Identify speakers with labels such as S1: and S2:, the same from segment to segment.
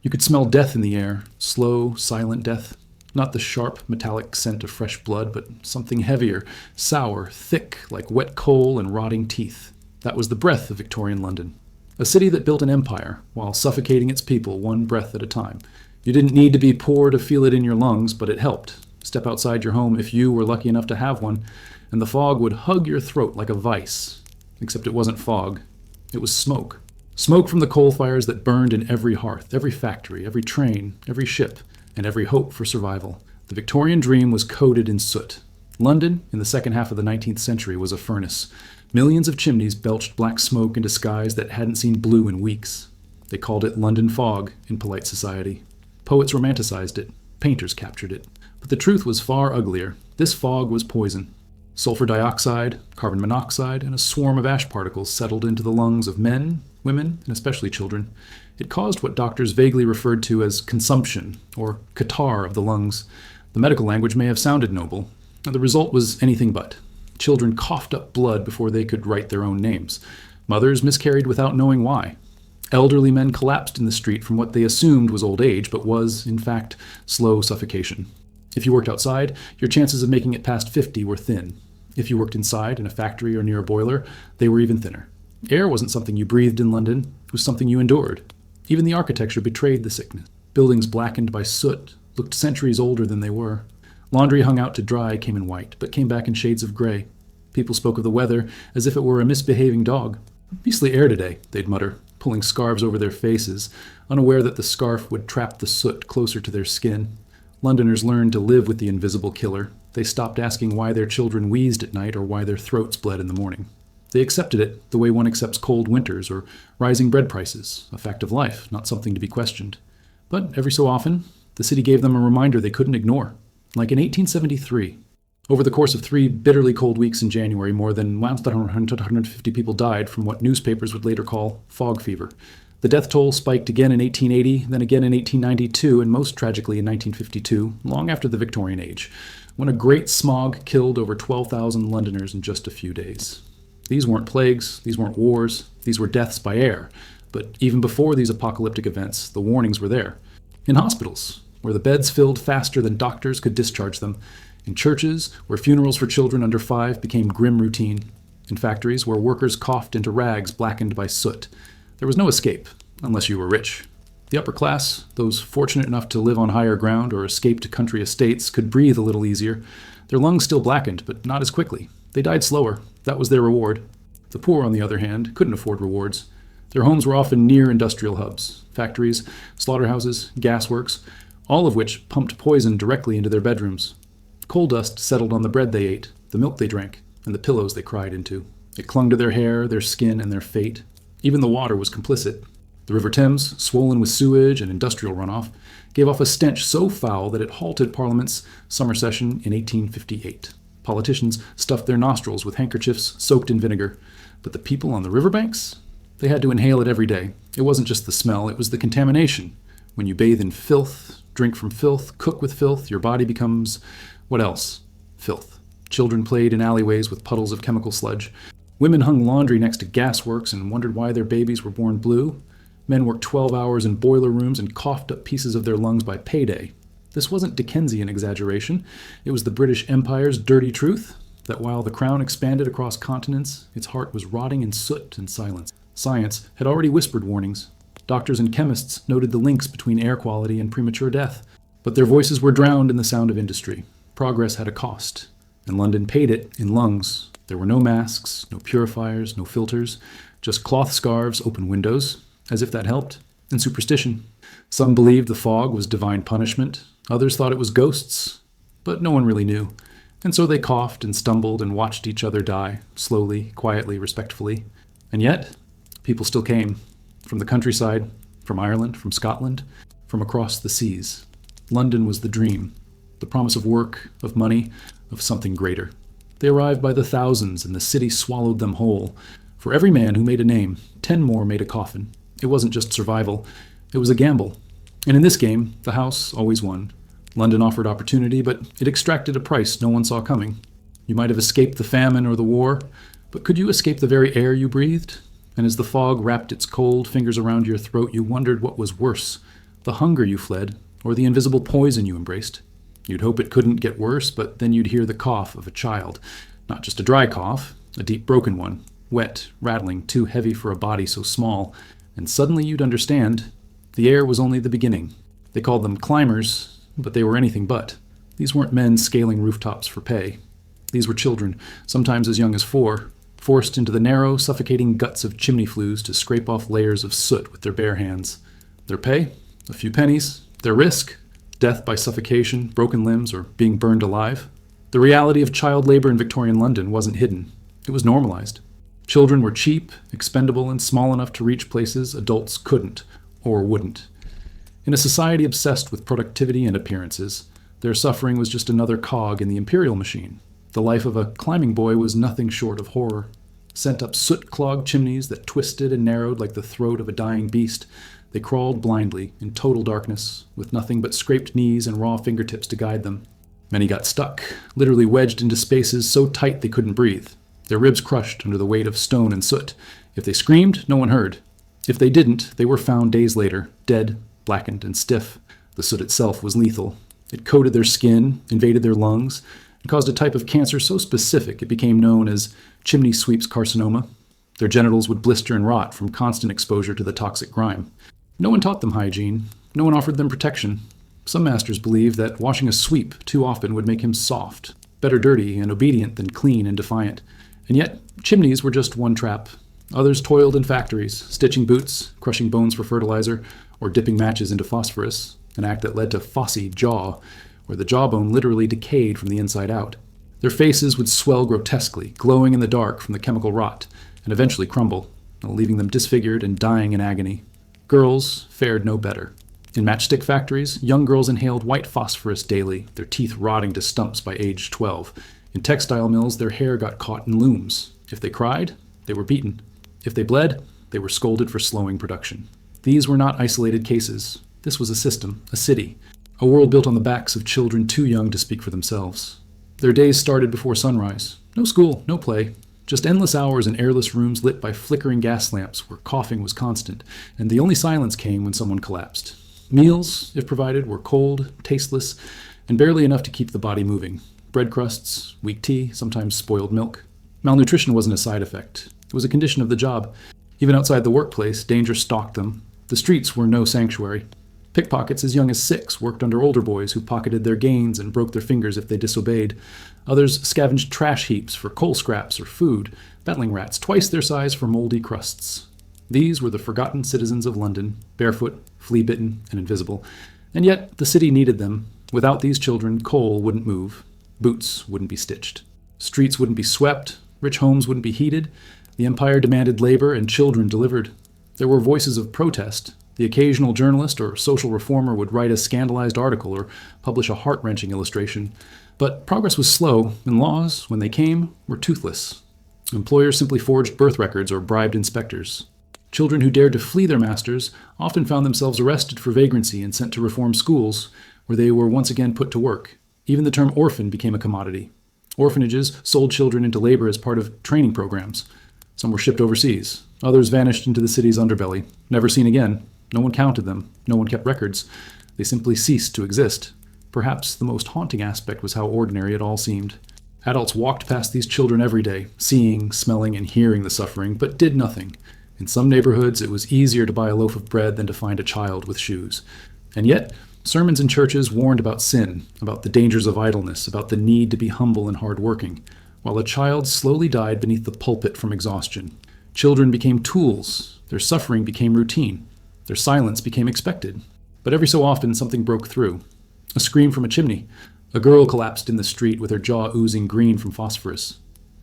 S1: You could smell death in the air, slow, silent death. Not the sharp, metallic scent of fresh blood, but something heavier, sour, thick, like wet coal and rotting teeth. That was the breath of Victorian London. A city that built an empire, while suffocating its people one breath at a time. You didn't need to be poor to feel it in your lungs, but it helped. Step outside your home if you were lucky enough to have one, and the fog would hug your throat like a vice. Except it wasn't fog. It was smoke. Smoke from the coal fires that burned in every hearth, every factory, every train, every ship, and every hope for survival. The Victorian dream was coated in soot. London, in the second half of the 19th century, was a furnace. Millions of chimneys belched black smoke into skies that hadn't seen blue in weeks. They called it London fog in polite society. Poets romanticized it. Painters captured it. But the truth was far uglier. This fog was poison. Sulfur dioxide, carbon monoxide, and a swarm of ash particles settled into the lungs of men, women, and especially children. It caused what doctors vaguely referred to as consumption, or catarrh of the lungs. The medical language may have sounded noble. The result was anything but. Children coughed up blood before they could write their own names. Mothers miscarried without knowing why. Elderly men collapsed in the street from what they assumed was old age, but was, in fact, slow suffocation. If you worked outside, your chances of making it past 50 were thin. If you worked inside, in a factory or near a boiler, they were even thinner. Air wasn't something you breathed in London, it was something you endured. Even the architecture betrayed the sickness. Buildings blackened by soot looked centuries older than they were. Laundry hung out to dry came in white, but came back in shades of gray. People spoke of the weather as if it were a misbehaving dog. Beastly air today, they'd mutter, pulling scarves over their faces, unaware that the scarf would trap the soot closer to their skin. Londoners learned to live with the invisible killer. They stopped asking why their children wheezed at night or why their throats bled in the morning. They accepted it the way one accepts cold winters or rising bread prices, a fact of life, not something to be questioned. But every so often, the city gave them a reminder they couldn't ignore. Like in 1873. Over the course of 3 bitterly cold weeks in January, more than 150 people died from what newspapers would later call fog fever. The death toll spiked again in 1880, then again in 1892, and most tragically in 1952, long after the Victorian age, when a great smog killed over 12,000 Londoners in just a few days. These weren't plagues, these weren't wars, these were deaths by air. But even before these apocalyptic events, the warnings were there. In hospitals, where the beds filled faster than doctors could discharge them. In churches, where funerals for children under 5 became grim routine. In factories, where workers coughed into rags blackened by soot. There was no escape, unless you were rich. The upper class, those fortunate enough to live on higher ground or escape to country estates, could breathe a little easier. Their lungs still blackened, but not as quickly. They died slower. That was their reward. The poor, on the other hand, couldn't afford rewards. Their homes were often near industrial hubs, factories, slaughterhouses, gasworks, all of which pumped poison directly into their bedrooms. Coal dust settled on the bread they ate, the milk they drank, and the pillows they cried into. It clung to their hair, their skin, and their fate. Even the water was complicit. The River Thames, swollen with sewage and industrial runoff, gave off a stench so foul that it halted Parliament's summer session in 1858. Politicians stuffed their nostrils with handkerchiefs soaked in vinegar. But the people on the riverbanks? They had to inhale it every day. It wasn't just the smell, it was the contamination. When you bathe in filth, drink from filth, cook with filth, your body becomes, what else? Filth. Children played in alleyways with puddles of chemical sludge. Women hung laundry next to gasworks and wondered why their babies were born blue. Men worked 12 hours in boiler rooms and coughed up pieces of their lungs by payday. This wasn't Dickensian exaggeration. It was the British Empire's dirty truth, that while the crown expanded across continents, its heart was rotting in soot and silence. Science had already whispered warnings. Doctors and chemists noted the links between air quality and premature death. But their voices were drowned in the sound of industry. Progress had a cost, and London paid it in lungs. There were no masks, no purifiers, no filters, just cloth scarves, open windows, as if that helped, and superstition. Some believed the fog was divine punishment. Others thought it was ghosts, but no one really knew. And so they coughed and stumbled and watched each other die, slowly, quietly, respectfully. And yet, people still came. From the countryside, from Ireland, from Scotland, from across the seas. London was the dream, the promise of work, of money, of something greater. They arrived by the thousands, and the city swallowed them whole. For every man who made a name, 10 more made a coffin. It wasn't just survival, it was a gamble. And in this game, the house always won. London offered opportunity, but it extracted a price no one saw coming. You might have escaped the famine or the war, but could you escape the very air you breathed? And as the fog wrapped its cold fingers around your throat, you wondered what was worse, the hunger you fled, or the invisible poison you embraced. You'd hope it couldn't get worse, but then you'd hear the cough of a child. Not just a dry cough, a deep broken one, wet, rattling, too heavy for a body so small, and suddenly you'd understand the air was only the beginning. They called them climbers, but they were anything but. These weren't men scaling rooftops for pay. These were children, sometimes as young as 4, forced into the narrow, suffocating guts of chimney flues to scrape off layers of soot with their bare hands. Their pay? A few pennies. Their risk? Death by suffocation, broken limbs, or being burned alive. The reality of child labor in Victorian London wasn't hidden. It was normalized. Children were cheap, expendable, and small enough to reach places adults couldn't, or wouldn't. In a society obsessed with productivity and appearances, their suffering was just another cog in the imperial machine. The life of a climbing boy was nothing short of horror. Sent up soot-clogged chimneys that twisted and narrowed like the throat of a dying beast, they crawled blindly, in total darkness, with nothing but scraped knees and raw fingertips to guide them. Many got stuck, literally wedged into spaces so tight they couldn't breathe, their ribs crushed under the weight of stone and soot. If they screamed, no one heard. If they didn't, they were found days later, dead, blackened, and stiff. The soot itself was lethal. It coated their skin, invaded their lungs, and caused a type of cancer so specific it became known as chimney sweep's carcinoma. Their genitals would blister and rot from constant exposure to the toxic grime. No one taught them hygiene. No one offered them protection. Some masters believed that washing a sweep too often would make him soft, better dirty and obedient than clean and defiant. And yet, chimneys were just one trap. Others toiled in factories, stitching boots, crushing bones for fertilizer, or dipping matches into phosphorus, an act that led to phossy jaw, where the jawbone literally decayed from the inside out. Their faces would swell grotesquely, glowing in the dark from the chemical rot, and eventually crumble, leaving them disfigured and dying in agony. Girls fared no better. In matchstick factories, young girls inhaled white phosphorus daily, their teeth rotting to stumps by age 12. In textile mills, their hair got caught in looms. If they cried, they were beaten. If they bled, they were scolded for slowing production. These were not isolated cases. This was a system, a city, a world built on the backs of children too young to speak for themselves. Their days started before sunrise. No school, no play. Just endless hours in airless rooms lit by flickering gas lamps where coughing was constant, and the only silence came when someone collapsed. Meals, if provided, were cold, tasteless, and barely enough to keep the body moving. Bread crusts, weak tea, sometimes spoiled milk. Malnutrition wasn't a side effect. It was a condition of the job. Even outside the workplace, danger stalked them. The streets were no sanctuary. Pickpockets as young as 6 worked under older boys who pocketed their gains and broke their fingers if they disobeyed. Others scavenged trash heaps for coal scraps or food, battling rats twice their size for moldy crusts. These were the forgotten citizens of London, barefoot, flea-bitten, and invisible. And yet the city needed them. Without these children, coal wouldn't move. Boots wouldn't be stitched. Streets wouldn't be swept. Rich homes wouldn't be heated. The empire demanded labor, and children delivered. There were voices of protest. The occasional journalist or social reformer would write a scandalized article or publish a heart-wrenching illustration. But progress was slow, and laws, when they came, were toothless. Employers simply forged birth records or bribed inspectors. Children who dared to flee their masters often found themselves arrested for vagrancy and sent to reform schools, where they were once again put to work. Even the term orphan became a commodity. Orphanages sold children into labor as part of training programs. Some were shipped overseas. Others vanished into the city's underbelly, never seen again. No one counted them. No one kept records. They simply ceased to exist. Perhaps the most haunting aspect was how ordinary it all seemed. Adults walked past these children every day, seeing, smelling, and hearing the suffering, but did nothing. In some neighborhoods, it was easier to buy a loaf of bread than to find a child with shoes. And yet, sermons in churches warned about sin, about the dangers of idleness, about the need to be humble and hard-working, while a child slowly died beneath the pulpit from exhaustion. Children became tools. Their suffering became routine. Their silence became expected. But every so often, something broke through. A scream from a chimney. A girl collapsed in the street with her jaw oozing green from phosphorus.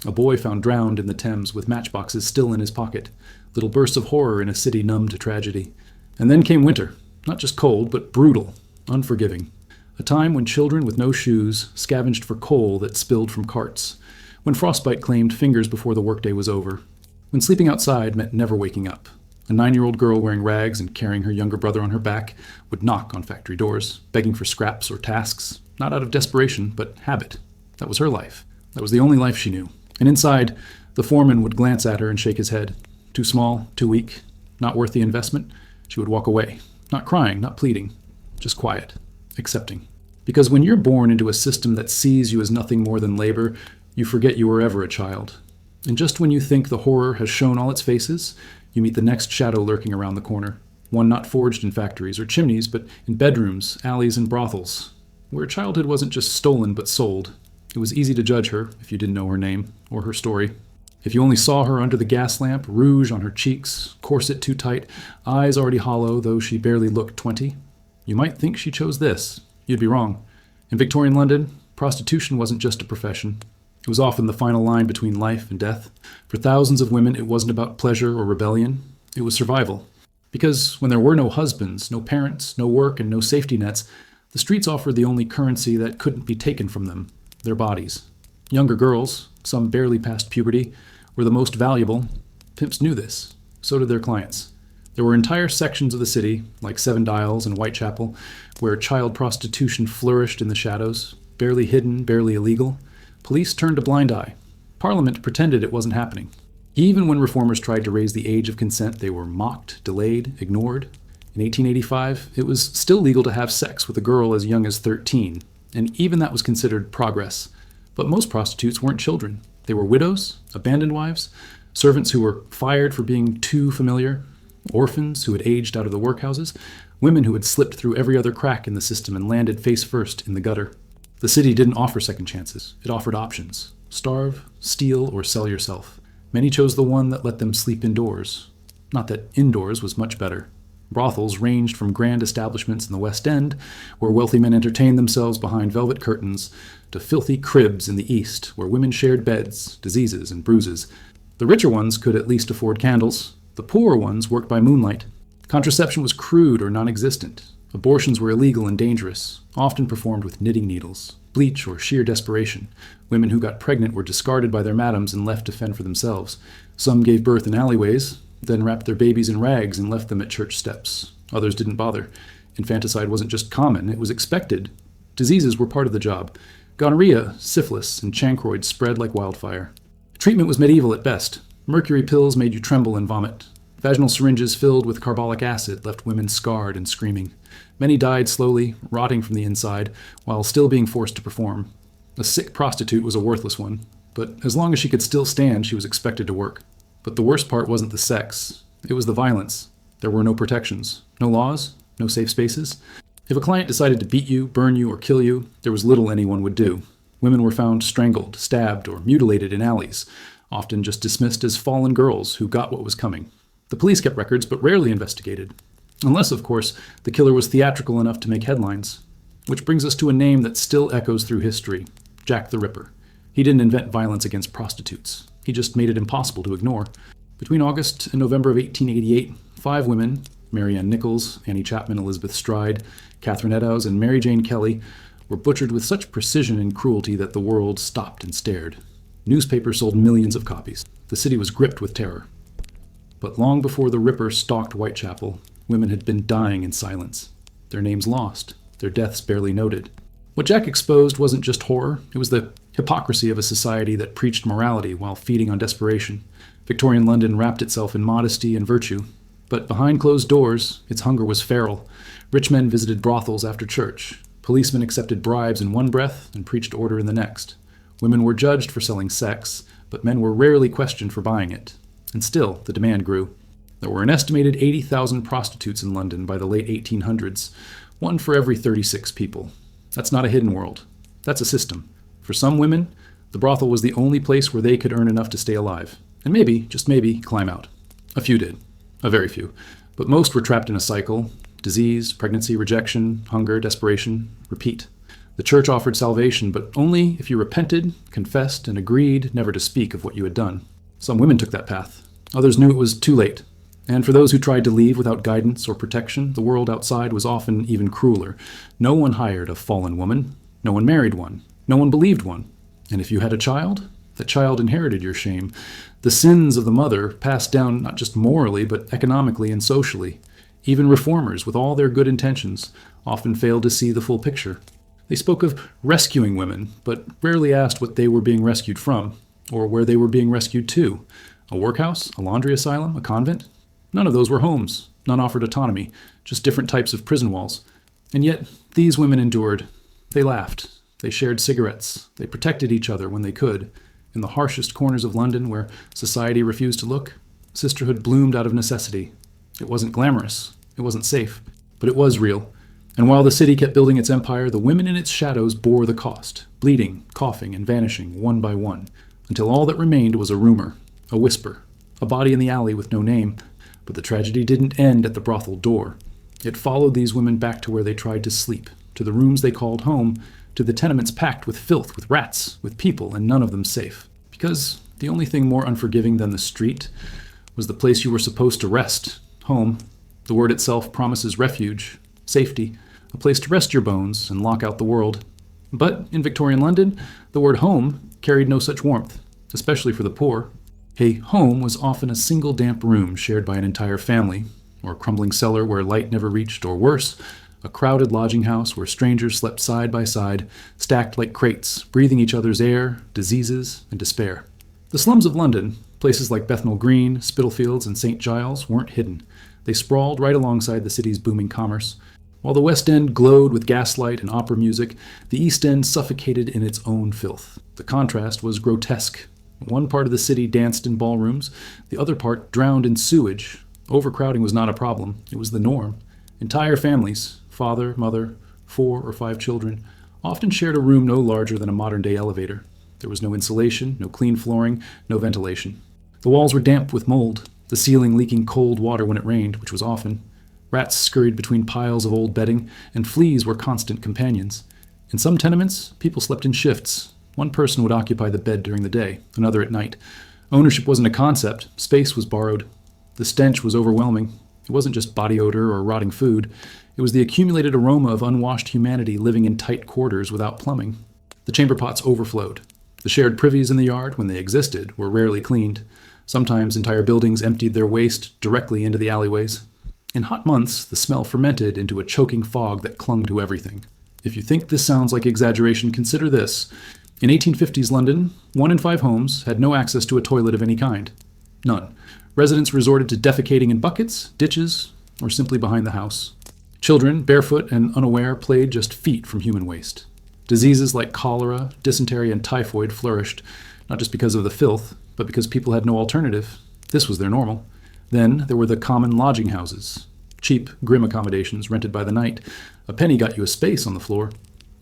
S1: A boy found drowned in the Thames with matchboxes still in his pocket. Little bursts of horror in a city numb to tragedy. And then came winter. Not just cold, but brutal, unforgiving. A time when children with no shoes scavenged for coal that spilled from carts. When frostbite claimed fingers before the workday was over. When sleeping outside meant never waking up. A 9-year-old girl wearing rags and carrying her younger brother on her back would knock on factory doors, begging for scraps or tasks, not out of desperation, but habit. That was her life. That was the only life she knew. And inside, the foreman would glance at her and shake his head. Too small, too weak, not worth the investment. She would walk away, Not crying, not pleading, just quiet, accepting. Because when you're born into a system that sees you as nothing more than labor, you forget you were ever a child. And just when you think the horror has shown all its faces, you meet the next shadow lurking around the corner. One not forged in factories or chimneys, but in bedrooms, alleys, and brothels, where childhood wasn't just stolen but sold. It was easy to judge her if you didn't know her name or her story. If you only saw her under the gas lamp, rouge on her cheeks, corset too tight, eyes already hollow, though she barely looked 20, you might think she chose this. You'd be wrong. In Victorian London, prostitution wasn't just a profession. It was often the final line between life and death. For thousands of women, it wasn't about pleasure or rebellion. It was survival. Because when there were no husbands, no parents, no work, and no safety nets, the streets offered the only currency that couldn't be taken from them, their bodies. Younger girls, some barely past puberty, were the most valuable. Pimps knew this. So did their clients. There were entire sections of the city, like Seven Dials and Whitechapel, where child prostitution flourished in the shadows, barely hidden, barely illegal. Police turned a blind eye. Parliament pretended it wasn't happening. Even when reformers tried to raise the age of consent, they were mocked, delayed, ignored. In 1885, it was still legal to have sex with a girl as young as 13, and even that was considered progress. But most prostitutes weren't children. They were widows, abandoned wives, servants who were fired for being too familiar, orphans who had aged out of the workhouses, women who had slipped through every other crack in the system and landed face first in the gutter. The city didn't offer second chances. It offered options. Starve, steal, or sell yourself. Many chose the one that let them sleep indoors. Not that indoors was much better. Brothels ranged from grand establishments in the West End, where wealthy men entertained themselves behind velvet curtains, to filthy cribs in the East, where women shared beds, diseases, and bruises. The richer ones could at least afford candles. The poorer ones worked by moonlight. Contraception was crude or non-existent. Abortions were illegal and dangerous, often performed with knitting needles, bleach, or sheer desperation. Women who got pregnant were discarded by their madams and left to fend for themselves. Some gave birth in alleyways, then wrapped their babies in rags and left them at church steps. Others didn't bother. Infanticide wasn't just common, it was expected. Diseases were part of the job. Gonorrhea, syphilis, and chancroid spread like wildfire. Treatment was medieval at best. Mercury pills made you tremble and vomit. Vaginal syringes filled with carbolic acid left women scarred and screaming. Many died slowly, rotting from the inside, while still being forced to perform. A sick prostitute was a worthless one, but as long as she could still stand, she was expected to work. But the worst part wasn't the sex. It was the violence. There were no protections, no laws, no safe spaces. If a client decided to beat you, burn you, or kill you, there was little anyone would do. Women were found strangled, stabbed, or mutilated in alleys, often just dismissed as fallen girls who got what was coming. The police kept records, but rarely investigated. Unless, of course, the killer was theatrical enough to make headlines. Which brings us to a name that still echoes through history, Jack the Ripper. He didn't invent violence against prostitutes. He just made it impossible to ignore. Between August and November of 1888, 5 women, Mary Ann Nichols, Annie Chapman, Elizabeth Stride, Catherine Eddowes, and Mary Jane Kelly, were butchered with such precision and cruelty that the world stopped and stared. Newspapers sold millions of copies. The city was gripped with terror. But long before the Ripper stalked Whitechapel, women had been dying in silence. Their names lost, their deaths barely noted. What Jack exposed wasn't just horror, it was the hypocrisy of a society that preached morality while feeding on desperation. Victorian London wrapped itself in modesty and virtue, but behind closed doors, its hunger was feral. Rich men visited brothels after church. Policemen accepted bribes in one breath and preached order in the next. Women were judged for selling sex, but men were rarely questioned for buying it. And still, the demand grew. There were an estimated 80,000 prostitutes in London by the late 1800s, one for every 36 people. That's not a hidden world. That's a system. For some women, the brothel was the only place where they could earn enough to stay alive. And maybe, just maybe, climb out. A few did. A very few. But most were trapped in a cycle. Disease, pregnancy, rejection, hunger, desperation. Repeat. The church offered salvation, but only if you repented, confessed, and agreed never to speak of what you had done. Some women took that path. Others knew it was too late. And for those who tried to leave without guidance or protection, the world outside was often even crueler. No one hired a fallen woman. No one married one. No one believed one. And if you had a child, that child inherited your shame. The sins of the mother passed down not just morally, but economically and socially. Even reformers, with all their good intentions, often failed to see the full picture. They spoke of rescuing women, but rarely asked what they were being rescued from, or where they were being rescued to. A workhouse, a laundry asylum, a convent? None of those were homes. None offered autonomy, just different types of prison walls. And yet, these women endured. They laughed. They shared cigarettes. They protected each other when they could. In the harshest corners of London, where society refused to look, sisterhood bloomed out of necessity. It wasn't glamorous. It wasn't safe. But it was real. And while the city kept building its empire, the women in its shadows bore the cost, bleeding, coughing, and vanishing one by one, until all that remained was a rumor, a whisper, a body in the alley with no name. But the tragedy didn't end at the brothel door. It followed these women back to where they tried to sleep, to the rooms they called home, to the tenements packed with filth, with rats, with people, and none of them safe. Because the only thing more unforgiving than the street was the place you were supposed to rest, home. The word itself promises refuge, safety, a place to rest your bones and lock out the world. But in Victorian London, the word home carried no such warmth, especially for the poor. A home was often a single damp room shared by an entire family, or a crumbling cellar where light never reached, or worse, a crowded lodging house where strangers slept side by side, stacked like crates, breathing each other's air, diseases, and despair. The slums of London, places like Bethnal Green, Spitalfields, and St. Giles, weren't hidden. They sprawled right alongside the city's booming commerce. While the West End glowed with gaslight and opera music, the East End suffocated in its own filth. The contrast was grotesque. One part of the city danced in ballrooms, the other part drowned in sewage. Overcrowding was not a problem, it was the norm. Entire families, father, mother, 4 or 5 children, often shared a room no larger than a modern-day elevator. There was no insulation, no clean flooring, no ventilation. The walls were damp with mold, the ceiling leaking cold water when it rained, which was often. Rats scurried between piles of old bedding, and fleas were constant companions. In some tenements, people slept in shifts. One person would occupy the bed during the day, another at night. Ownership wasn't a concept, space was borrowed. The stench was overwhelming. It wasn't just body odor or rotting food. It was the accumulated aroma of unwashed humanity living in tight quarters without plumbing. The chamber pots overflowed. The shared privies in the yard, when they existed, were rarely cleaned. Sometimes entire buildings emptied their waste directly into the alleyways. In hot months, the smell fermented into a choking fog that clung to everything. If you think this sounds like exaggeration, consider this. In 1850s London, 1 in 5 homes had no access to a toilet of any kind. None. Residents resorted to defecating in buckets, ditches, or simply behind the house. Children, barefoot and unaware, played just feet from human waste. Diseases like cholera, dysentery, and typhoid flourished, not just because of the filth, but because people had no alternative. This was their normal. Then there were the common lodging houses, cheap, grim accommodations rented by the night. A penny got you a space on the floor.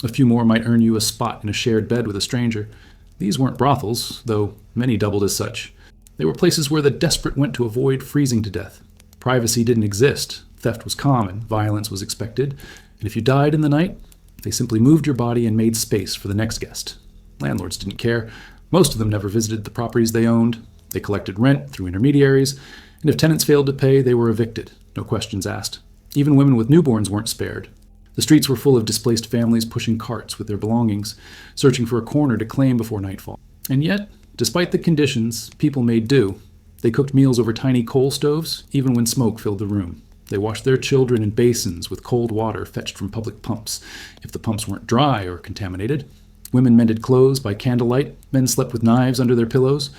S1: A few more might earn you a spot in a shared bed with a stranger. These weren't brothels, though many doubled as such. They were places where the desperate went to avoid freezing to death. Privacy didn't exist. Theft was common. Violence was expected. And if you died in the night, they simply moved your body and made space for the next guest. Landlords didn't care. Most of them never visited the properties they owned. They collected rent through intermediaries, and if tenants failed to pay, they were evicted. No questions asked. Even women with newborns weren't spared. The streets were full of displaced families pushing carts with their belongings, searching for a corner to claim before nightfall. And yet, despite the conditions, people made do. They cooked meals over tiny coal stoves, even when smoke filled the room. They washed their children in basins with cold water fetched from public pumps, if the pumps weren't dry or contaminated. Women mended clothes by candlelight. Men slept with knives under their pillows.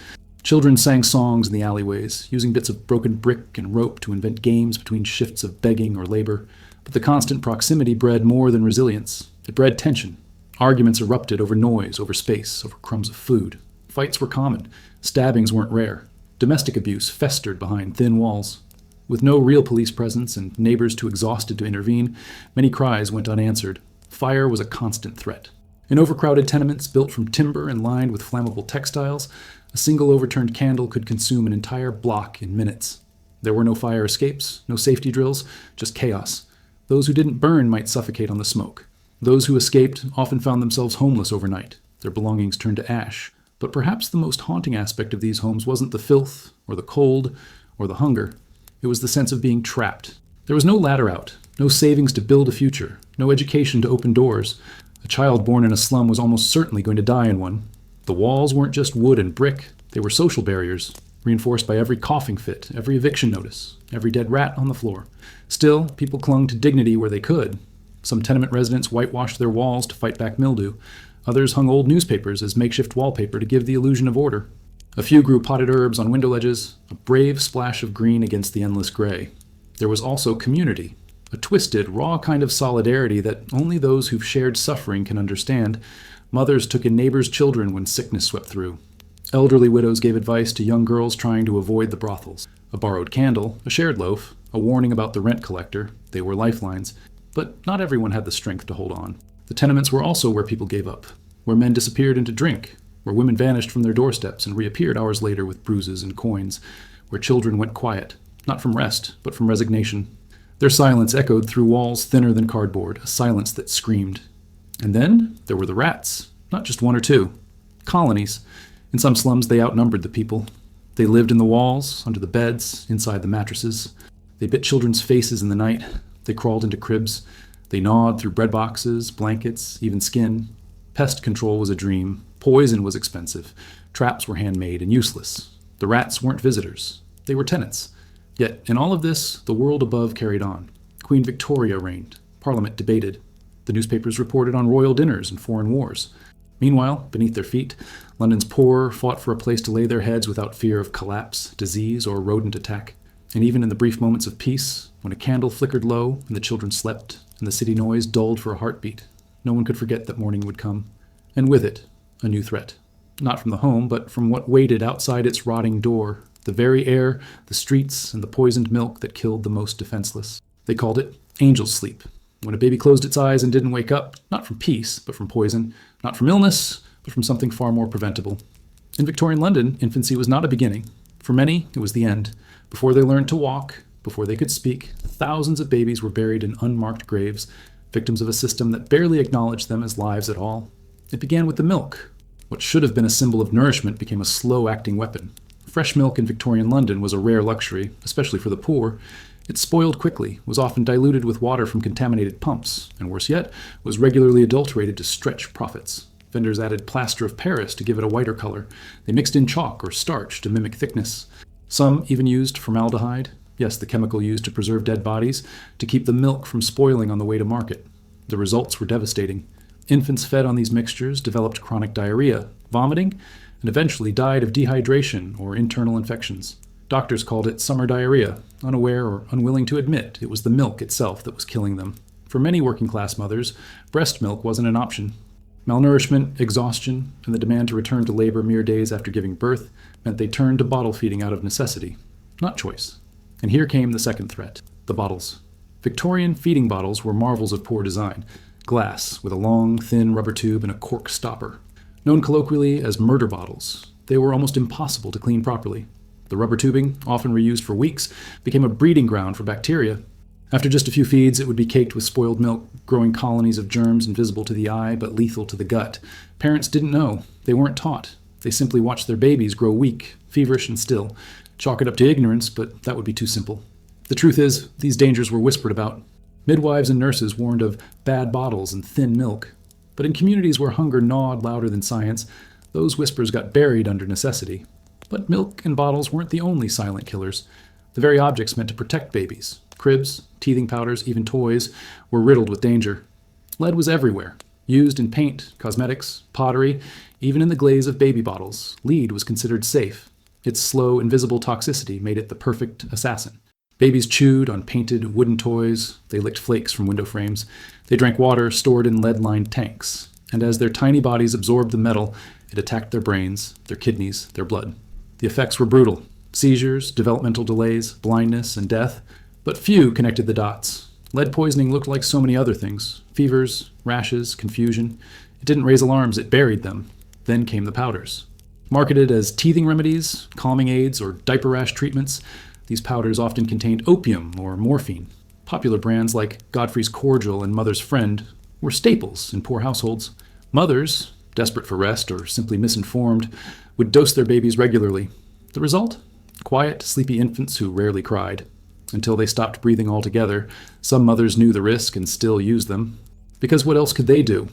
S1: Children sang songs in the alleyways, using bits of broken brick and rope to invent games between shifts of begging or labor. But the constant proximity bred more than resilience. It bred tension. Arguments erupted over noise, over space, over crumbs of food. Fights were common. Stabbings weren't rare. Domestic abuse festered behind thin walls. With no real police presence and neighbors too exhausted to intervene, many cries went unanswered. Fire was a constant threat. In overcrowded tenements built from timber and lined with flammable textiles, a single overturned candle could consume an entire block in minutes. There were no fire escapes, no safety drills, just chaos. Those who didn't burn might suffocate on the smoke. Those who escaped often found themselves homeless overnight, their belongings turned to ash. But perhaps the most haunting aspect of these homes wasn't the filth, or the cold, or the hunger. It was the sense of being trapped. There was no ladder out, no savings to build a future, no education to open doors. A child born in a slum was almost certainly going to die in one. The walls weren't just wood and brick, they were social barriers, reinforced by every coughing fit, every eviction notice, every dead rat on the floor. Still, people clung to dignity where they could. Some tenement residents whitewashed their walls to fight back mildew. Others hung old newspapers as makeshift wallpaper to give the illusion of order. A few grew potted herbs on window ledges, a brave splash of green against the endless gray. There was also community, a twisted, raw kind of solidarity that only those who've shared suffering can understand. Mothers took in neighbors' children when sickness swept through. Elderly widows gave advice to young girls trying to avoid the brothels. A borrowed candle, a shared loaf, a warning about the rent collector, they were lifelines. But not everyone had the strength to hold on. The tenements were also where people gave up, where men disappeared into drink, where women vanished from their doorsteps and reappeared hours later with bruises and coins, where children went quiet, not from rest, but from resignation. Their silence echoed through walls thinner than cardboard, a silence that screamed. And then there were the rats, not just one or two. Colonies. In some slums they outnumbered the people. They lived in the walls, under the beds, inside the mattresses. They bit children's faces in the night. They crawled into cribs. They gnawed through bread boxes, blankets, even skin. Pest control was a dream. Poison was expensive. Traps were handmade and useless. The rats weren't visitors. They were tenants. Yet, in all of this, the world above carried on. Queen Victoria reigned. Parliament debated. The newspapers reported on royal dinners and foreign wars. Meanwhile, beneath their feet, London's poor fought for a place to lay their heads without fear of collapse, disease, or rodent attack. And even in the brief moments of peace, when a candle flickered low and the children slept and the city noise dulled for a heartbeat, no one could forget that morning would come. And with it, a new threat. Not from the home, but from what waited outside its rotting door, the very air, the streets, and the poisoned milk that killed the most defenseless. They called it angel's sleep. When a baby closed its eyes and didn't wake up, not from peace, but from poison, not from illness, but from something far more preventable. In Victorian London, infancy was not a beginning. For many, it was the end. Before they learned to walk, before they could speak, thousands of babies were buried in unmarked graves, victims of a system that barely acknowledged them as lives at all. It began with the milk. What should have been a symbol of nourishment became a slow-acting weapon. Fresh milk in Victorian London was a rare luxury, especially for the poor. It spoiled quickly, was often diluted with water from contaminated pumps, and worse yet, was regularly adulterated to stretch profits. Vendors added plaster of Paris to give it a whiter color. They mixed in chalk or starch to mimic thickness. Some even used formaldehyde, yes, the chemical used to preserve dead bodies, to keep the milk from spoiling on the way to market. The results were devastating. Infants fed on these mixtures developed chronic diarrhea, vomiting, and eventually died of dehydration or internal infections. Doctors called it summer diarrhea, unaware or unwilling to admit it was the milk itself that was killing them. For many working-class mothers, breast milk wasn't an option. Malnourishment, exhaustion, and the demand to return to labor mere days after giving birth meant they turned to bottle feeding out of necessity, not choice. And here came the second threat, the bottles. Victorian feeding bottles were marvels of poor design, glass with a long, thin rubber tube and a cork stopper. Known colloquially as murder bottles, they were almost impossible to clean properly. The rubber tubing, often reused for weeks, became a breeding ground for bacteria. After just a few feeds, it would be caked with spoiled milk, growing colonies of germs invisible to the eye but lethal to the gut. Parents didn't know. They weren't taught. They simply watched their babies grow weak, feverish, and still. Chalk it up to ignorance, but that would be too simple. The truth is, these dangers were whispered about. Midwives and nurses warned of bad bottles and thin milk. But in communities where hunger gnawed louder than science, those whispers got buried under necessity. But milk and bottles weren't the only silent killers. The very objects meant to protect babies, cribs, teething powders, even toys, were riddled with danger. Lead was everywhere, used in paint, cosmetics, pottery, even in the glaze of baby bottles. Lead was considered safe. Its slow, invisible toxicity made it the perfect assassin. Babies chewed on painted wooden toys. They licked flakes from window frames. They drank water stored in lead-lined tanks. And as their tiny bodies absorbed the metal, it attacked their brains, their kidneys, their blood. The effects were brutal. Seizures, developmental delays, blindness, and death. But few connected the dots. Lead poisoning looked like so many other things. Fevers, rashes, confusion. It didn't raise alarms, it buried them. Then came the powders. Marketed as teething remedies, calming aids, or diaper rash treatments, these powders often contained opium or morphine. Popular brands like Godfrey's Cordial and Mother's Friend were staples in poor households. Mothers, desperate for rest or simply misinformed, would dose their babies regularly. The result? Quiet, sleepy infants who rarely cried. Until they stopped breathing altogether, some mothers knew the risk and still used them. Because what else could they do?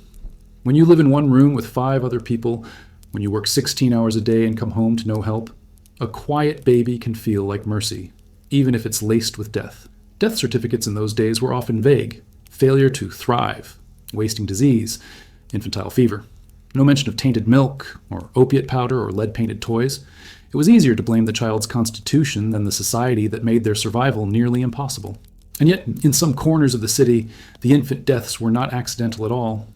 S1: When you live in one room with 5 other people, when you work 16 hours a day and come home to no help, a quiet baby can feel like mercy, even if it's laced with death. Death certificates in those days were often vague. Failure to thrive, wasting disease, infantile fever. No mention of tainted milk, or opiate powder, or lead-painted toys. It was easier to blame the child's constitution than the society that made their survival nearly impossible. And yet, in some corners of the city, the infant deaths were not accidental at all.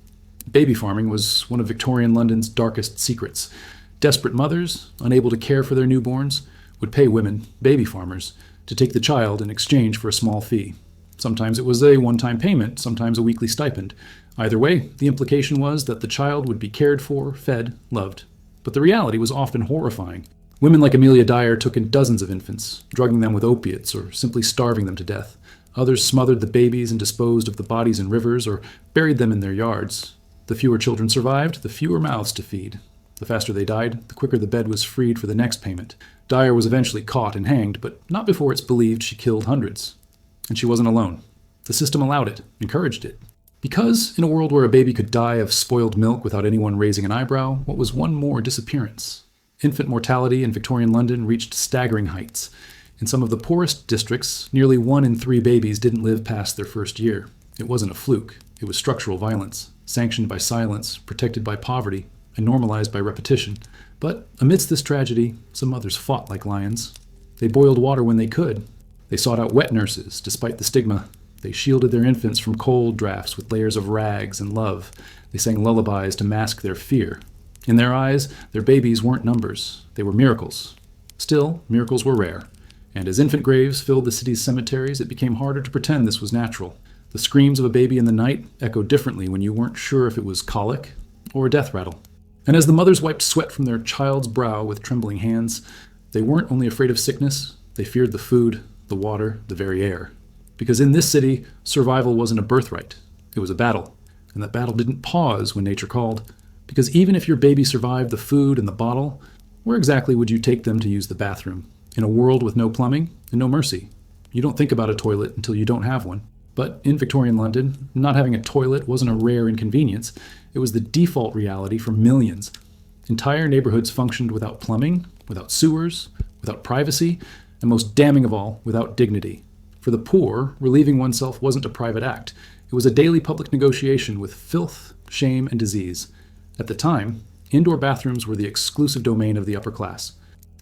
S1: Baby farming was one of Victorian London's darkest secrets. Desperate mothers, unable to care for their newborns, would pay women, baby farmers, to take the child in exchange for a small fee. Sometimes it was a one-time payment, sometimes a weekly stipend. Either way, the implication was that the child would be cared for, fed, loved. But the reality was often horrifying. Women like Amelia Dyer took in dozens of infants, drugging them with opiates or simply starving them to death. Others smothered the babies and disposed of the bodies in rivers or buried them in their yards. The fewer children survived, the fewer mouths to feed. The faster they died, the quicker the bed was freed for the next payment. Dyer was eventually caught and hanged, but not before it's believed she killed hundreds. And she wasn't alone. The system allowed it, encouraged it. Because, in a world where a baby could die of spoiled milk without anyone raising an eyebrow, what was one more disappearance? Infant mortality in Victorian London reached staggering heights. In some of the poorest districts, nearly 1 in 3 babies didn't live past their first year. It wasn't a fluke. It was structural violence, sanctioned by silence, protected by poverty, and normalized by repetition. But amidst this tragedy, some mothers fought like lions. They boiled water when they could. They sought out wet nurses, despite the stigma. They shielded their infants from cold drafts with layers of rags and love. They sang lullabies to mask their fear. In their eyes, their babies weren't numbers. They were miracles. Still, miracles were rare. And as infant graves filled the city's cemeteries, it became harder to pretend this was natural. The screams of a baby in the night echoed differently when you weren't sure if it was colic or a death rattle. And as the mothers wiped sweat from their child's brow with trembling hands, they weren't only afraid of sickness, they feared the food, the water, the very air. Because in this city, survival wasn't a birthright. It was a battle. And that battle didn't pause when nature called. Because even if your baby survived the food and the bottle, where exactly would you take them to use the bathroom? In a world with no plumbing and no mercy. You don't think about a toilet until you don't have one. But in Victorian London, not having a toilet wasn't a rare inconvenience. It was the default reality for millions. Entire neighborhoods functioned without plumbing, without sewers, without privacy, and most damning of all, without dignity. For the poor, relieving oneself wasn't a private act. It was a daily public negotiation with filth, shame, and disease. At the time, indoor bathrooms were the exclusive domain of the upper class.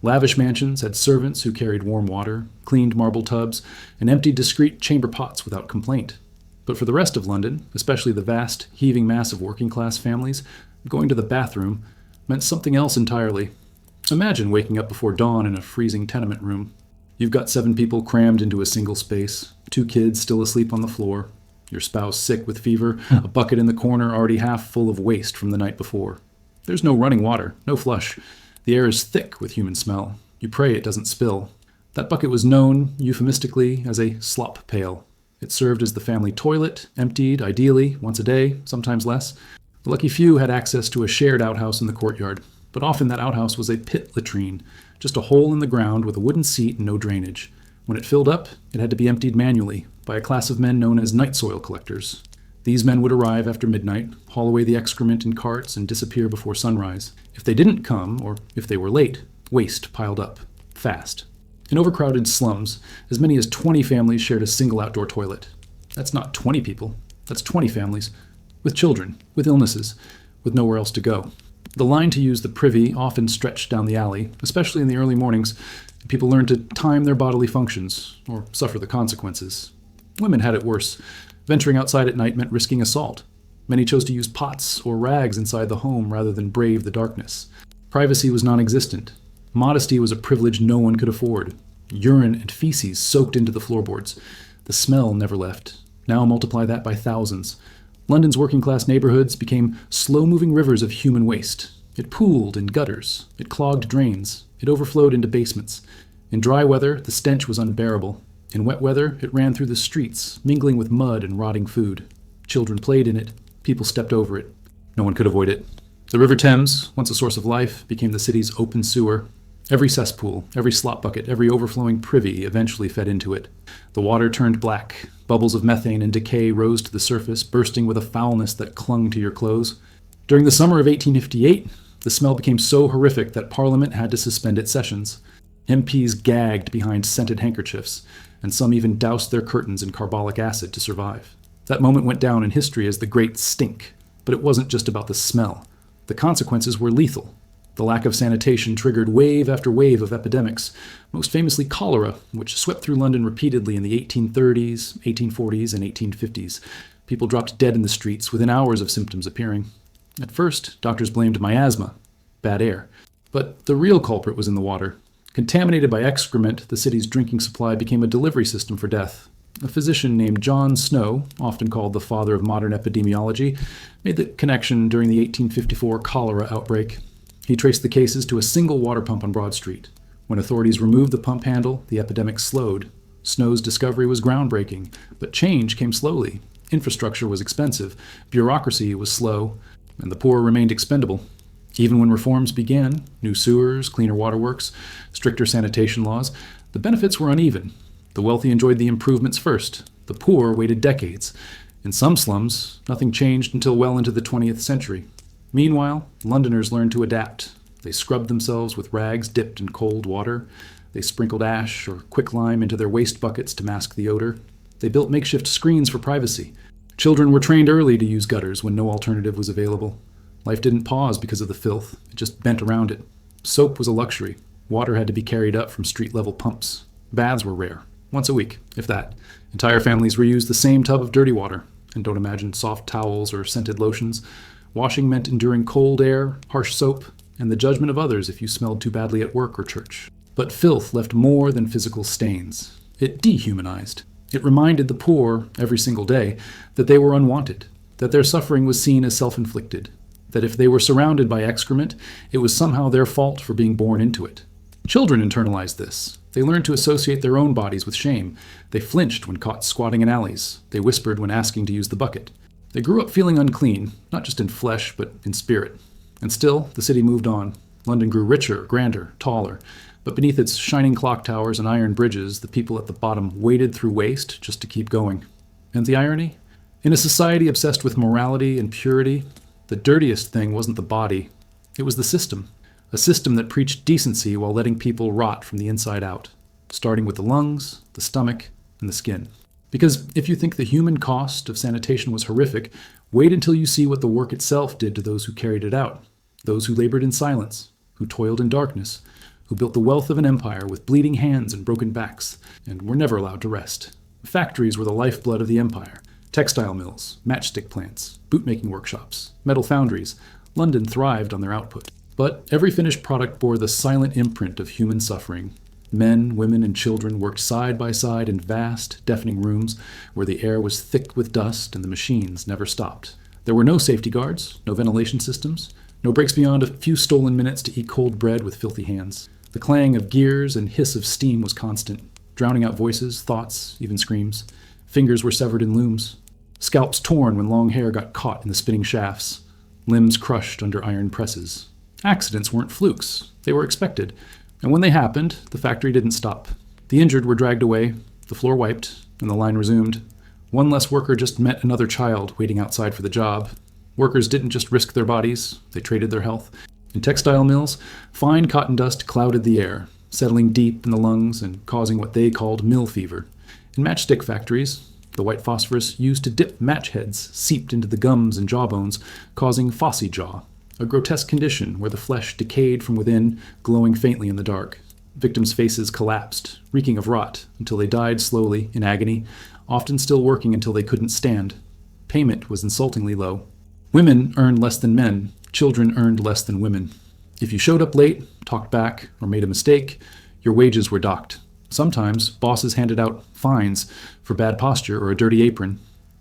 S1: Lavish mansions had servants who carried warm water, cleaned marble tubs, and emptied discreet chamber pots without complaint. But for the rest of London, especially the vast, heaving mass of working-class families, going to the bathroom meant something else entirely. Imagine waking up before dawn in a freezing tenement room. You've got 7 people crammed into a single space, 2 kids still asleep on the floor, your spouse sick with fever, a bucket in the corner already half full of waste from the night before. There's no running water, no flush. The air is thick with human smell. You pray it doesn't spill. That bucket was known, euphemistically, as a slop pail. It served as the family toilet, emptied, ideally, once a day, sometimes less. The lucky few had access to a shared outhouse in the courtyard, but often that outhouse was a pit latrine, just a hole in the ground with a wooden seat and no drainage. When it filled up, it had to be emptied manually by a class of men known as night soil collectors. These men would arrive after midnight, haul away the excrement in carts, and disappear before sunrise. If they didn't come, or if they were late, waste piled up, fast. In overcrowded slums, as many as 20 families shared a single outdoor toilet. That's not 20 people, that's 20 families, with children, with illnesses, with nowhere else to go. The line to use the privy often stretched down the alley, especially in the early mornings. People learned to time their bodily functions, or suffer the consequences. Women had it worse. Venturing outside at night meant risking assault. Many chose to use pots or rags inside the home rather than brave the darkness. Privacy was non-existent. Modesty was a privilege no one could afford. Urine and feces soaked into the floorboards. The smell never left. Now multiply that by thousands. London's working-class neighborhoods became slow-moving rivers of human waste. It pooled in gutters. It clogged drains. It overflowed into basements. In dry weather, the stench was unbearable. In wet weather, it ran through the streets, mingling with mud and rotting food. Children played in it. People stepped over it. No one could avoid it. The River Thames, once a source of life, became the city's open sewer. Every cesspool, every slop bucket, every overflowing privy eventually fed into it. The water turned black. Bubbles of methane and decay rose to the surface, bursting with a foulness that clung to your clothes. During the summer of 1858, the smell became so horrific that Parliament had to suspend its sessions. MPs gagged behind scented handkerchiefs, and some even doused their curtains in carbolic acid to survive. That moment went down in history as the Great Stink, but it wasn't just about the smell. The consequences were lethal. The lack of sanitation triggered wave after wave of epidemics, most famously cholera, which swept through London repeatedly in the 1830s, 1840s, and 1850s. People dropped dead in the streets within hours of symptoms appearing. At first, doctors blamed miasma, bad air. But the real culprit was in the water. Contaminated by excrement, the city's drinking supply became a delivery system for death. A physician named John Snow, often called the father of modern epidemiology, made the connection during the 1854 cholera outbreak. He traced the cases to a single water pump on Broad Street. When authorities removed the pump handle, the epidemic slowed. Snow's discovery was groundbreaking, but change came slowly. Infrastructure was expensive, bureaucracy was slow, and the poor remained expendable. Even when reforms began, new sewers, cleaner waterworks, stricter sanitation laws, the benefits were uneven. The wealthy enjoyed the improvements first. The poor waited decades. In some slums, nothing changed until well into the 20th century. Meanwhile, Londoners learned to adapt. They scrubbed themselves with rags dipped in cold water. They sprinkled ash or quicklime into their waste buckets to mask the odor. They built makeshift screens for privacy. Children were trained early to use gutters when no alternative was available. Life didn't pause because of the filth. It just bent around it. Soap was a luxury. Water had to be carried up from street-level pumps. Baths were rare. Once a week, if that. Entire families reused the same tub of dirty water. And don't imagine soft towels or scented lotions. Washing meant enduring cold air, harsh soap, and the judgment of others if you smelled too badly at work or church. But filth left more than physical stains. It dehumanized. It reminded the poor, every single day, that they were unwanted, that their suffering was seen as self-inflicted, that if they were surrounded by excrement, it was somehow their fault for being born into it. Children internalized this. They learned to associate their own bodies with shame. They flinched when caught squatting in alleys. They whispered when asking to use the bucket. They grew up feeling unclean, not just in flesh, but in spirit. And still, the city moved on. London grew richer, grander, taller. But beneath its shining clock towers and iron bridges, the people at the bottom waded through waste just to keep going. And the irony? In a society obsessed with morality and purity, the dirtiest thing wasn't the body. It was the system. A system that preached decency while letting people rot from the inside out, starting with the lungs, the stomach, and the skin. Because if you think the human cost of sanitation was horrific, wait until you see what the work itself did to those who carried it out, those who labored in silence, who toiled in darkness, who built the wealth of an empire with bleeding hands and broken backs, and were never allowed to rest. Factories were the lifeblood of the empire. Textile mills, matchstick plants, bootmaking workshops, metal foundries. London thrived on their output. But every finished product bore the silent imprint of human suffering. Men, women, and children worked side by side in vast, deafening rooms where the air was thick with dust and the machines never stopped. There were no safety guards, no ventilation systems, no breaks beyond a few stolen minutes to eat cold bread with filthy hands. The clang of gears and hiss of steam was constant, drowning out voices, thoughts, even screams. Fingers were severed in looms. Scalps torn when long hair got caught in the spinning shafts. Limbs crushed under iron presses. Accidents weren't flukes. They were expected. And when they happened, the factory didn't stop. The injured were dragged away, the floor wiped, and the line resumed. One less worker just met another child waiting outside for the job. Workers didn't just risk their bodies, they traded their health. In textile mills, fine cotton dust clouded the air, settling deep in the lungs and causing what they called mill fever. In matchstick factories, the white phosphorus used to dip match heads seeped into the gums and jawbones, causing phossy jaw, a grotesque condition where the flesh decayed from within, glowing faintly in the dark. Victims' faces collapsed, reeking of rot, until they died slowly, in agony, often still working until they couldn't stand. Payment was insultingly low. Women earned less than men. Children earned less than women. If you showed up late, talked back, or made a mistake, your wages were docked. Sometimes, bosses handed out fines for bad posture or a dirty apron.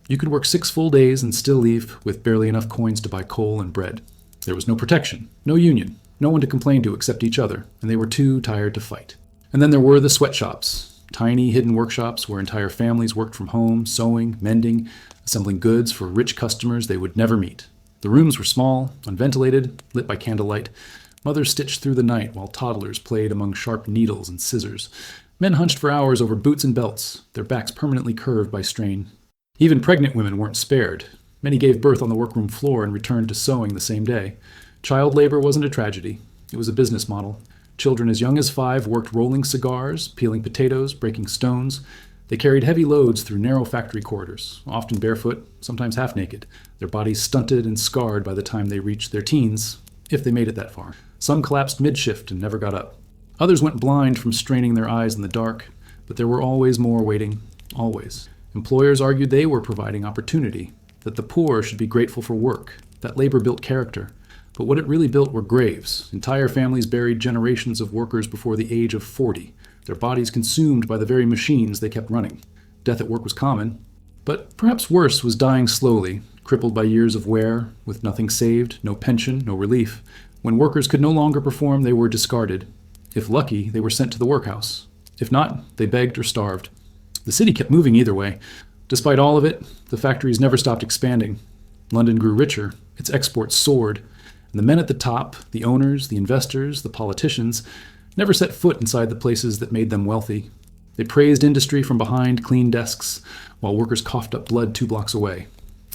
S1: You could work 6 full days and still leave with barely enough coins to buy coal and bread. There was no protection, no union, no one to complain to except each other, and they were too tired to fight. And then there were the sweatshops, tiny hidden workshops where entire families worked from home, sewing, mending, assembling goods for rich customers they would never meet. The rooms were small, unventilated, lit by candlelight. Mothers stitched through the night while toddlers played among sharp needles and scissors. Men hunched for hours over boots and belts, their backs permanently curved by strain. Even pregnant women weren't spared. Many gave birth on the workroom floor and returned to sewing the same day. Child labor wasn't a tragedy. It was a business model. Children as young as 5 worked rolling cigars, peeling potatoes, breaking stones. They carried heavy loads through narrow factory corridors, often barefoot, sometimes half naked, their bodies stunted and scarred by the time they reached their teens, if they made it that far. Some collapsed mid-shift and never got up. Others went blind from straining their eyes in the dark, but there were always more waiting, always. Employers argued they were providing opportunity, that the poor should be grateful for work, that labor built character. But what it really built were graves. Entire families buried generations of workers before the age of 40, their bodies consumed by the very machines they kept running. Death at work was common, but perhaps worse was dying slowly, crippled by years of wear, with nothing saved, no pension, no relief. When workers could no longer perform, they were discarded. If lucky, they were sent to the workhouse. If not, they begged or starved. The city kept moving either way. Despite all of it, the factories never stopped expanding. London grew richer, its exports soared, and the men at the top, the owners, the investors, the politicians, never set foot inside the places that made them wealthy. They praised industry from behind clean desks, while workers coughed up blood 2 blocks away.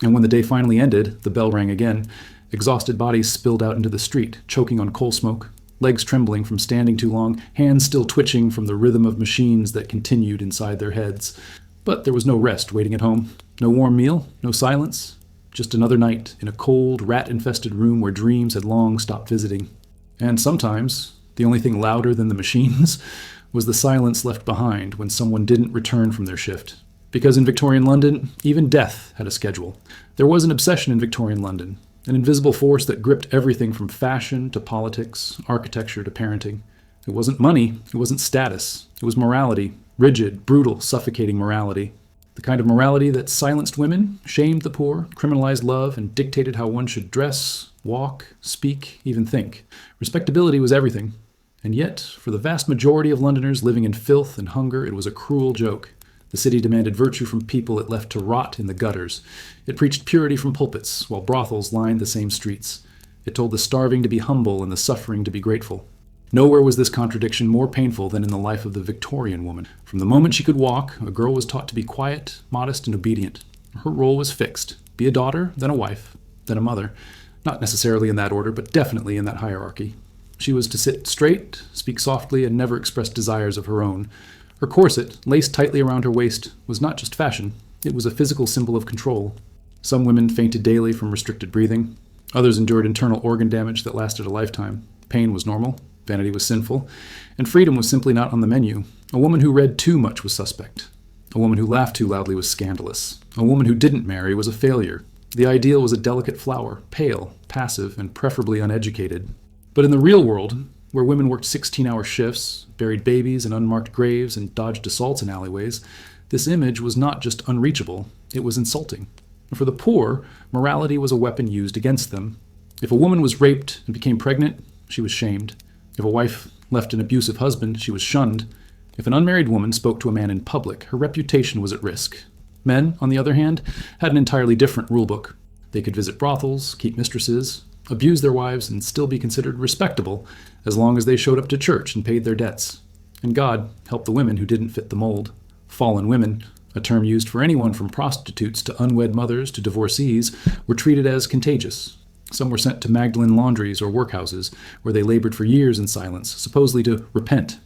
S1: And when the day finally ended, the bell rang again. Exhausted bodies spilled out into the street, choking on coal smoke, legs trembling from standing too long, hands still twitching from the rhythm of machines that continued inside their heads. But there was no rest waiting at home, no warm meal, no silence, just another night in a cold, rat-infested room where dreams had long stopped visiting. And sometimes, the only thing louder than the machines was the silence left behind when someone didn't return from their shift. Because in Victorian London, even death had a schedule. There was an obsession in Victorian London, an invisible force that gripped everything from fashion to politics, architecture to parenting. It wasn't money, it wasn't status, it was morality, rigid, brutal, suffocating morality. The kind of morality that silenced women, shamed the poor, criminalized love, and dictated how one should dress, walk, speak, even think. Respectability was everything. And yet, for the vast majority of Londoners living in filth and hunger, it was a cruel joke. The city demanded virtue from people it left to rot in the gutters. It preached purity from pulpits, while brothels lined the same streets. It told the starving to be humble and the suffering to be grateful. Nowhere was this contradiction more painful than in the life of the Victorian woman. From the moment she could walk, a girl was taught to be quiet, modest, and obedient. Her role was fixed. Be a daughter, then a wife, then a mother. Not necessarily in that order, but definitely in that hierarchy. She was to sit straight, speak softly, and never express desires of her own. Her corset, laced tightly around her waist, was not just fashion. It was a physical symbol of control. Some women fainted daily from restricted breathing. Others endured internal organ damage that lasted a lifetime. Pain was normal. Vanity was sinful, and freedom was simply not on the menu. A woman who read too much was suspect. A woman who laughed too loudly was scandalous. A woman who didn't marry was a failure. The ideal was a delicate flower, pale, passive, and preferably uneducated. But in the real world, where women worked 16-hour shifts, buried babies in unmarked graves, and dodged assaults in alleyways, this image was not just unreachable, it was insulting. And for the poor, morality was a weapon used against them. If a woman was raped and became pregnant, she was shamed. If a wife left an abusive husband, she was shunned. If an unmarried woman spoke to a man in public, her reputation was at risk. Men, on the other hand, had an entirely different rulebook. They could visit brothels, keep mistresses, abuse their wives, and still be considered respectable as long as they showed up to church and paid their debts. And God helped the women who didn't fit the mold. Fallen women, a term used for anyone from prostitutes to unwed mothers to divorcees, were treated as contagious. Some were sent to Magdalene laundries or workhouses, where they labored for years in silence, supposedly to repent.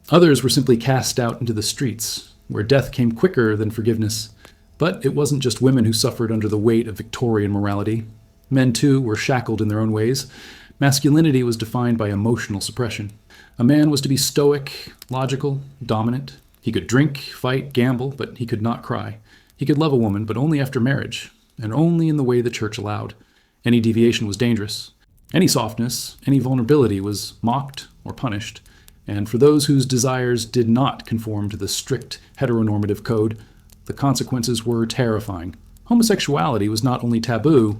S1: Others were simply cast out into the streets, where death came quicker than forgiveness. But it wasn't just women who suffered under the weight of Victorian morality. Men, too, were shackled in their own ways. Masculinity was defined by emotional suppression. A man was to be stoic, logical, dominant. He could drink, fight, gamble, but he could not cry. He could love a woman, but only after marriage, and only in the way the church allowed. Any deviation was dangerous. Any softness, any vulnerability was mocked or punished. And for those whose desires did not conform to the strict heteronormative code, the consequences were terrifying. Homosexuality was not only taboo,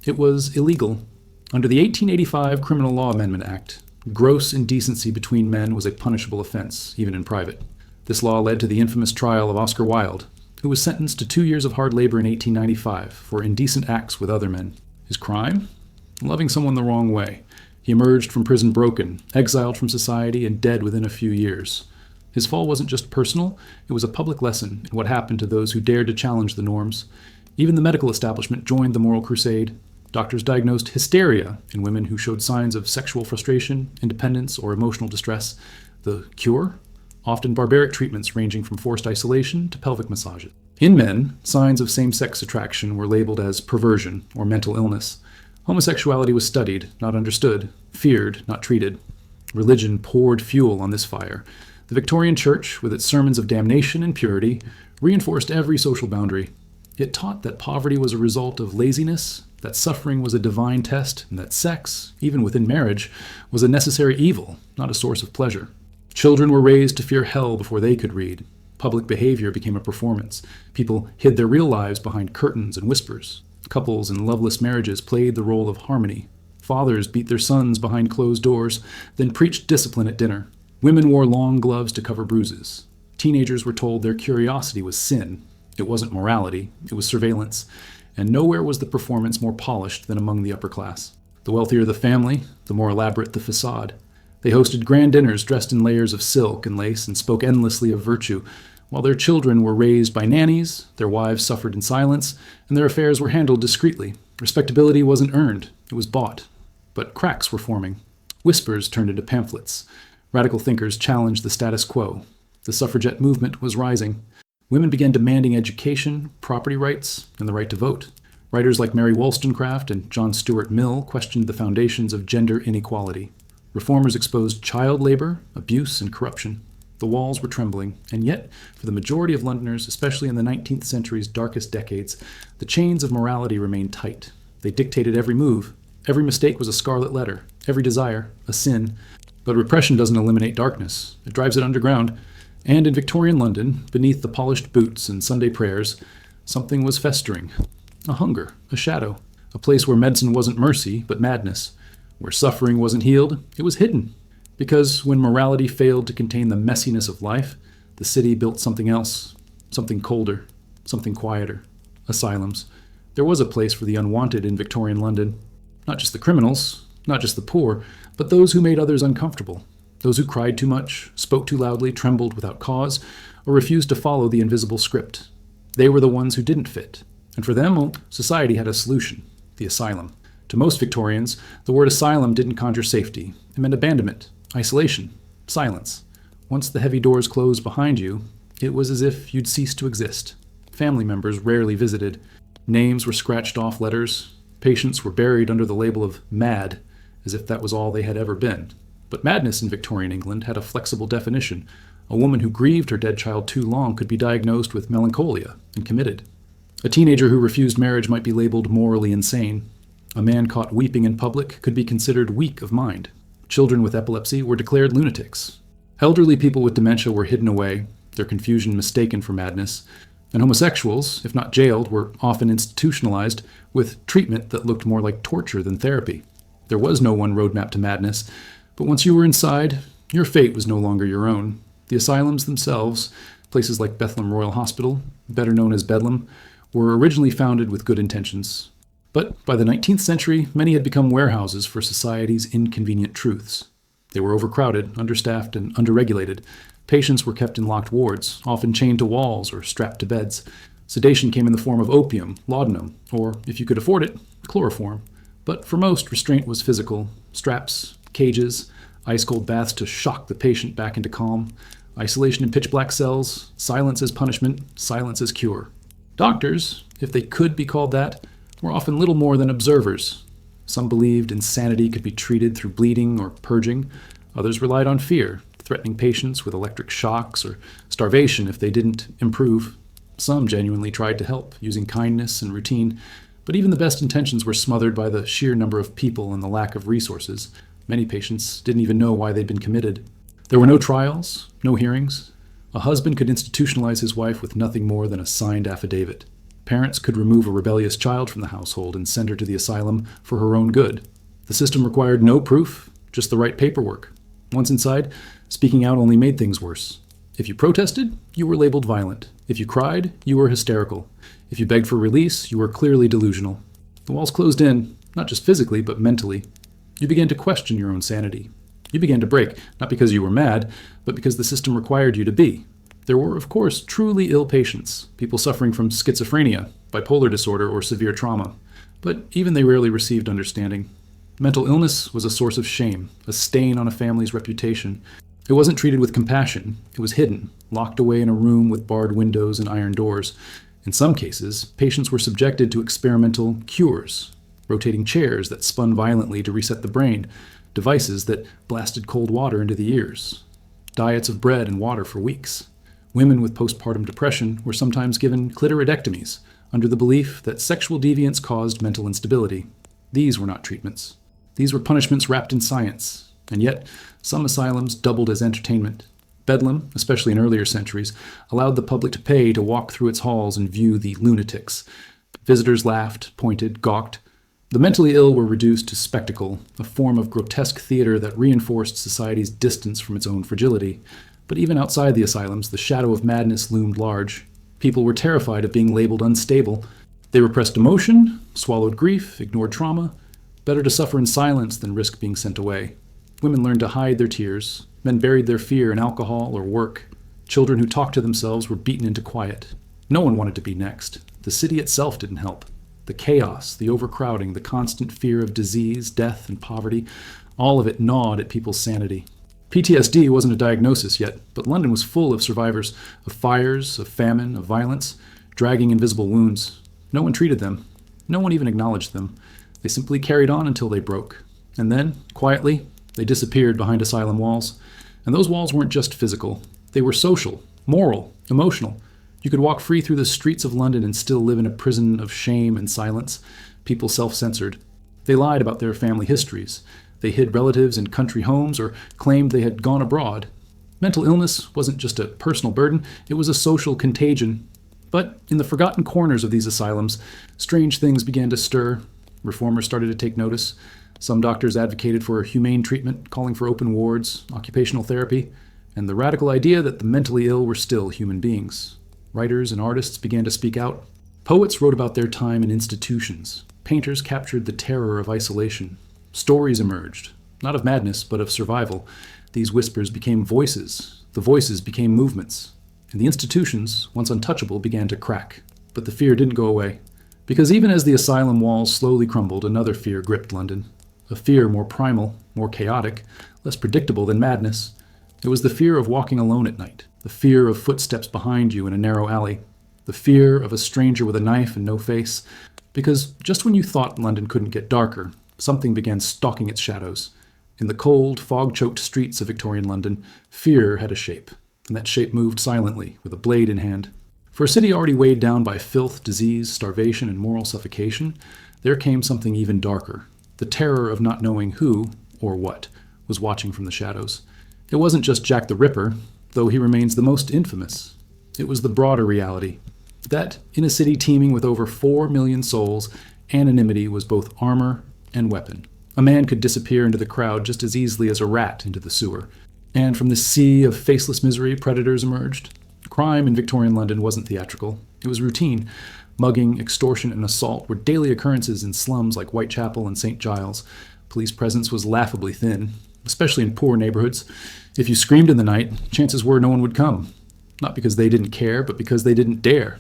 S1: it was illegal. Under the 1885 Criminal Law Amendment Act, gross indecency between men was a punishable offense, even in private. This law led to the infamous trial of Oscar Wilde, who was sentenced to 2 years of hard labor in 1895 for indecent acts with other men. His crime? Loving someone the wrong way. He emerged from prison broken, exiled from society, and dead within a few years. His fall wasn't just personal, it was a public lesson in what happened to those who dared to challenge the norms. Even the medical establishment joined the moral crusade. Doctors diagnosed hysteria in women who showed signs of sexual frustration, independence, or emotional distress. The cure? Often barbaric treatments ranging from forced isolation to pelvic massages. In men, signs of same-sex attraction were labeled as perversion or mental illness. Homosexuality was studied, not understood, feared, not treated. Religion poured fuel on this fire. The Victorian Church, with its sermons of damnation and purity, reinforced every social boundary. It taught that poverty was a result of laziness, that suffering was a divine test, and that sex, even within marriage, was a necessary evil, not a source of pleasure. Children were raised to fear hell before they could read. Public behavior became a performance. People hid their real lives behind curtains and whispers. Couples in loveless marriages played the role of harmony. Fathers beat their sons behind closed doors, then preached discipline at dinner. Women wore long gloves to cover bruises. Teenagers were told their curiosity was sin. It wasn't morality, it was surveillance. And nowhere was the performance more polished than among the upper class. The wealthier the family, the more elaborate the facade. They hosted grand dinners dressed in layers of silk and lace and spoke endlessly of virtue. While their children were raised by nannies, their wives suffered in silence, and their affairs were handled discreetly. Respectability wasn't earned, it was bought. But cracks were forming. Whispers turned into pamphlets. Radical thinkers challenged the status quo. The suffragette movement was rising. Women began demanding education, property rights, and the right to vote. Writers like Mary Wollstonecraft and John Stuart Mill questioned the foundations of gender inequality. Reformers exposed child labor, abuse, and corruption. The walls were trembling, and yet, for the majority of Londoners, especially in the 19th century's darkest decades, the chains of morality remained tight. They dictated every move. Every mistake was a scarlet letter, every desire a sin. But repression doesn't eliminate darkness. It drives it underground. And in Victorian London, beneath the polished boots and Sunday prayers, something was festering. A hunger, a shadow, a place where medicine wasn't mercy, but madness. Where suffering wasn't healed, it was hidden. Because when morality failed to contain the messiness of life, the city built something else, something colder, something quieter. Asylums. There was a place for the unwanted in Victorian London. Not just the criminals, not just the poor, but those who made others uncomfortable. Those who cried too much, spoke too loudly, trembled without cause, or refused to follow the invisible script. They were the ones who didn't fit. And for them, well, society had a solution, the asylum. To most Victorians, the word asylum didn't conjure safety. It meant abandonment, isolation, silence. Once the heavy doors closed behind you, it was as if you'd ceased to exist. Family members rarely visited. Names were scratched off letters. Patients were buried under the label of mad, as if that was all they had ever been. But madness in Victorian England had a flexible definition. A woman who grieved her dead child too long could be diagnosed with melancholia and committed. A teenager who refused marriage might be labeled morally insane. A man caught weeping in public could be considered weak of mind. Children with epilepsy were declared lunatics. Elderly people with dementia were hidden away, their confusion mistaken for madness. And homosexuals, if not jailed, were often institutionalized with treatment that looked more like torture than therapy. There was no one roadmap to madness, but once you were inside, your fate was no longer your own. The asylums themselves, places like Bethlehem Royal Hospital, better known as Bedlam, were originally founded with good intentions. But by the 19th century, many had become warehouses for society's inconvenient truths. They were overcrowded, understaffed, and underregulated. Patients were kept in locked wards, often chained to walls or strapped to beds. Sedation came in the form of opium, laudanum, or, if you could afford it, chloroform. But for most, restraint was physical. Straps, cages, ice-cold baths to shock the patient back into calm, isolation in pitch-black cells, silence as punishment, silence as cure. Doctors, if they could be called that, were often little more than observers. Some believed insanity could be treated through bleeding or purging. Others relied on fear, threatening patients with electric shocks or starvation if they didn't improve. Some genuinely tried to help, using kindness and routine, but even the best intentions were smothered by the sheer number of people and the lack of resources. Many patients didn't even know why they'd been committed. There were no trials, no hearings. A husband could institutionalize his wife with nothing more than a signed affidavit. Parents could remove a rebellious child from the household and send her to the asylum for her own good. The system required no proof, just the right paperwork. Once inside, speaking out only made things worse. If you protested, you were labeled violent. If you cried, you were hysterical. If you begged for release, you were clearly delusional. The walls closed in, not just physically, but mentally. You began to question your own sanity. You began to break, not because you were mad, but because the system required you to be. There were, of course, truly ill patients, people suffering from schizophrenia, bipolar disorder, or severe trauma. But even they rarely received understanding. Mental illness was a source of shame, a stain on a family's reputation. It wasn't treated with compassion. It was hidden, locked away in a room with barred windows and iron doors. In some cases, patients were subjected to experimental cures. rotating chairs that spun violently to reset the brain, devices that blasted cold water into the ears, diets of bread and water for weeks. Women with postpartum depression were sometimes given clitoridectomies under the belief that sexual deviance caused mental instability. These were not treatments. These were punishments wrapped in science, and yet some asylums doubled as entertainment. Bedlam, especially in earlier centuries, allowed the public to pay to walk through its halls and view the lunatics. Visitors laughed, pointed, gawked. The mentally ill were reduced to spectacle, a form of grotesque theater that reinforced society's distance from its own fragility. But even outside the asylums, the shadow of madness loomed large. People were terrified of being labeled unstable. They repressed emotion, swallowed grief, ignored trauma. Better to suffer in silence than risk being sent away. Women learned to hide their tears. Men buried their fear in alcohol or work. Children who talked to themselves were beaten into quiet. No one wanted to be next. The city itself didn't help. The chaos, the overcrowding, the constant fear of disease, death, and poverty, all of it gnawed at people's sanity. PTSD wasn't a diagnosis yet, but London was full of survivors, of fires, of famine, of violence, dragging invisible wounds. No one treated them. No one even acknowledged them. They simply carried on until they broke. And then, quietly, they disappeared behind asylum walls. And those walls weren't just physical. They were social, moral, emotional. You could walk free through the streets of London and still live in a prison of shame and silence. People self-censored. They lied about their family histories. They hid relatives in country homes or claimed they had gone abroad. Mental illness wasn't just a personal burden, it was a social contagion. But in the forgotten corners of these asylums, strange things began to stir. Reformers started to take notice. Some doctors advocated for humane treatment, calling for open wards, occupational therapy, and the radical idea that the mentally ill were still human beings. Writers and artists began to speak out. Poets wrote about their time in institutions. Painters captured the terror of isolation. Stories emerged, not of madness, but of survival. These whispers became voices. The voices became movements. And the institutions, once untouchable, began to crack. But the fear didn't go away. Because even as the asylum walls slowly crumbled, another fear gripped London. A fear more primal, more chaotic, less predictable than madness. It was the fear of walking alone at night, the fear of footsteps behind you in a narrow alley, the fear of a stranger with a knife and no face. Because just when you thought London couldn't get darker, something began stalking its shadows. In the cold, fog-choked streets of Victorian London, fear had a shape, and that shape moved silently, with a blade in hand. For a city already weighed down by filth, disease, starvation, and moral suffocation, there came something even darker. The terror of not knowing who, or what, was watching from the shadows. It wasn't just Jack the Ripper, though he remains the most infamous. It was the broader reality, that in a city teeming with over 4 million souls, anonymity was both armor and weapon. A man could disappear into the crowd just as easily as a rat into the sewer. And from this sea of faceless misery, predators emerged. Crime in Victorian London wasn't theatrical. It was routine. Mugging, extortion, and assault were daily occurrences in slums like Whitechapel and St. Giles. Police presence was laughably thin, especially in poor neighborhoods. If you screamed in the night, chances were no one would come. Not because they didn't care, but because they didn't dare.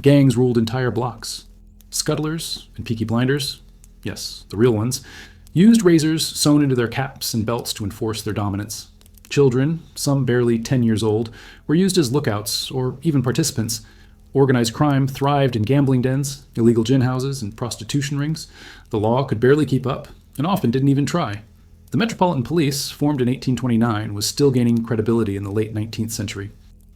S1: Gangs ruled entire blocks. Scuttlers and Peaky Blinders, yes, the real ones, used razors sewn into their caps and belts to enforce their dominance. Children, some barely 10 years old, were used as lookouts or even participants. Organized crime thrived in gambling dens, illegal gin houses, and prostitution rings. The law could barely keep up, and often didn't even try. The Metropolitan Police, formed in 1829, was still gaining credibility in the late 19th century.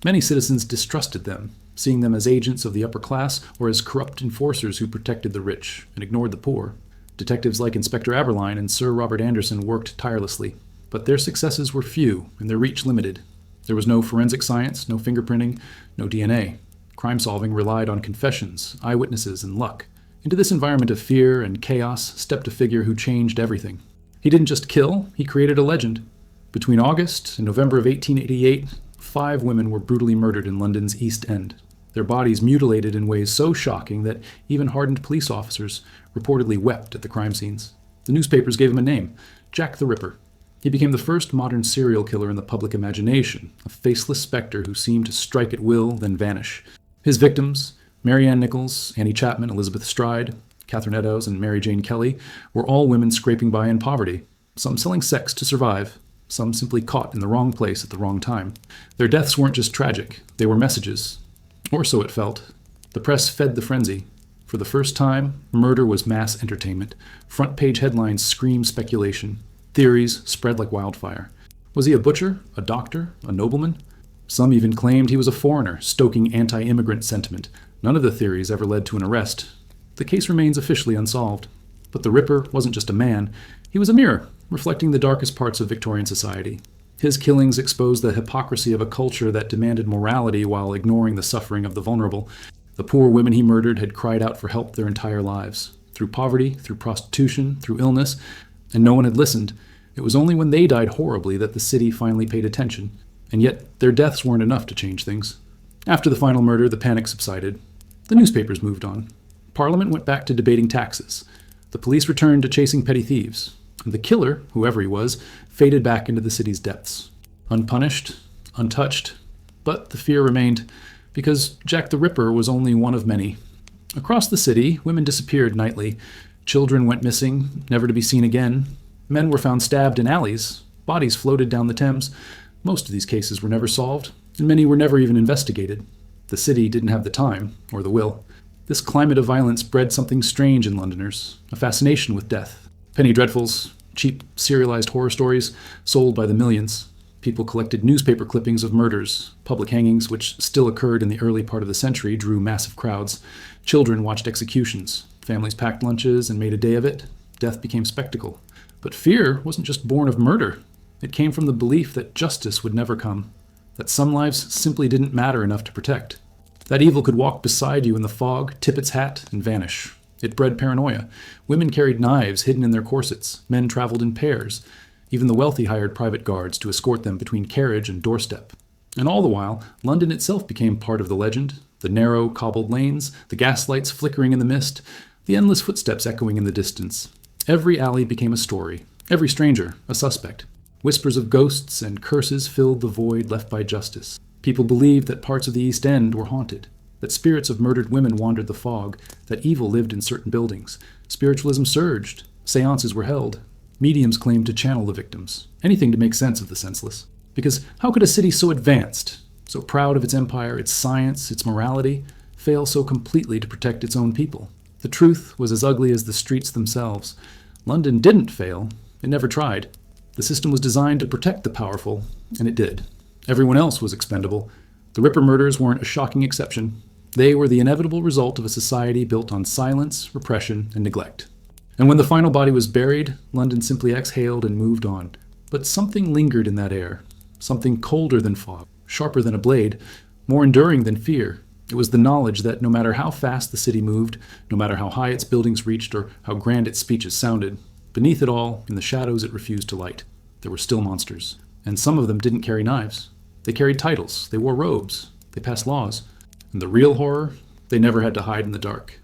S1: Many citizens distrusted them, seeing them as agents of the upper class or as corrupt enforcers who protected the rich and ignored the poor. Detectives like Inspector Aberline and Sir Robert Anderson worked tirelessly, but their successes were few and their reach limited. There was no forensic science, no fingerprinting, no DNA. Crime solving relied on confessions, eyewitnesses, and luck. Into this environment of fear and chaos stepped a figure who changed everything. He didn't just kill, he created a legend. Between August and November of 1888, 5 women were brutally murdered in London's East End. Their bodies mutilated in ways so shocking that even hardened police officers reportedly wept at the crime scenes. The newspapers gave him a name, Jack the Ripper. He became the first modern serial killer in the public imagination, a faceless specter who seemed to strike at will, then vanish. His victims, Mary Ann Nichols, Annie Chapman, Elizabeth Stride, Catherine Eddowes, and Mary Jane Kelly, were all women scraping by in poverty, some selling sex to survive, some simply caught in the wrong place at the wrong time. Their deaths weren't just tragic, they were messages. Or so it felt. The press fed the frenzy. For For the first time, murder was mass entertainment. Front-page headlines screamed speculation. Theories spread like wildfire. Was he a butcher, a doctor, a nobleman? Some even claimed he was a foreigner, stoking anti-immigrant sentiment. None of the theories ever led to an arrest. The case remains officially unsolved. But the Ripper wasn't just a man. He was a mirror, reflecting the darkest parts of Victorian society. His killings exposed the hypocrisy of a culture that demanded morality while ignoring the suffering of the vulnerable. The poor women he murdered had cried out for help their entire lives. Through poverty, through prostitution, through illness, and no one had listened. It was only when they died horribly that the city finally paid attention. And yet, their deaths weren't enough to change things. After the final murder, the panic subsided. The newspapers moved on. Parliament went back to debating taxes. The police returned to chasing petty thieves. And the killer, whoever he was, faded back into the city's depths. Unpunished, untouched, but the fear remained, because Jack the Ripper was only one of many. Across the city, women disappeared nightly. Children went missing, never to be seen again. Men were found stabbed in alleys. Bodies floated down the Thames. Most of these cases were never solved, and many were never even investigated. The city didn't have the time, or the will. This climate of violence bred something strange in Londoners, a fascination with death. Penny dreadfuls, cheap, serialized horror stories, sold by the millions. People collected newspaper clippings of murders. Public hangings, which still occurred in the early part of the century, drew massive crowds. Children watched executions. Families packed lunches and made a day of it. Death became spectacle. But fear wasn't just born of murder. It came from the belief that justice would never come, that some lives simply didn't matter enough to protect. That evil could walk beside you in the fog, tip its hat, and vanish. It bred paranoia. Women carried knives hidden in their corsets. Men traveled in pairs. Even the wealthy hired private guards to escort them between carriage and doorstep. And all the while, London itself became part of the legend. The narrow, cobbled lanes, the gaslights flickering in the mist, the endless footsteps echoing in the distance. Every alley became a story. Every stranger, a suspect. Whispers of ghosts and curses filled the void left by justice. People believed that parts of the East End were haunted, that spirits of murdered women wandered the fog, that evil lived in certain buildings. Spiritualism surged. Seances were held. Mediums claimed to channel the victims. Anything to make sense of the senseless. Because how could a city so advanced, so proud of its empire, its science, its morality, fail so completely to protect its own people? The truth was as ugly as the streets themselves. London didn't fail. It never tried. The system was designed to protect the powerful, and it did. Everyone else was expendable. The Ripper murders weren't a shocking exception. They were the inevitable result of a society built on silence, repression, and neglect. And when the final body was buried, London simply exhaled and moved on. But something lingered in that air. Something colder than fog, sharper than a blade, more enduring than fear. It was the knowledge that no matter how fast the city moved, no matter how high its buildings reached or how grand its speeches sounded, beneath it all, in the shadows it refused to light, there were still monsters. And some of them didn't carry knives. They carried titles, they wore robes, they passed laws. And the real horror, they never had to hide in the dark.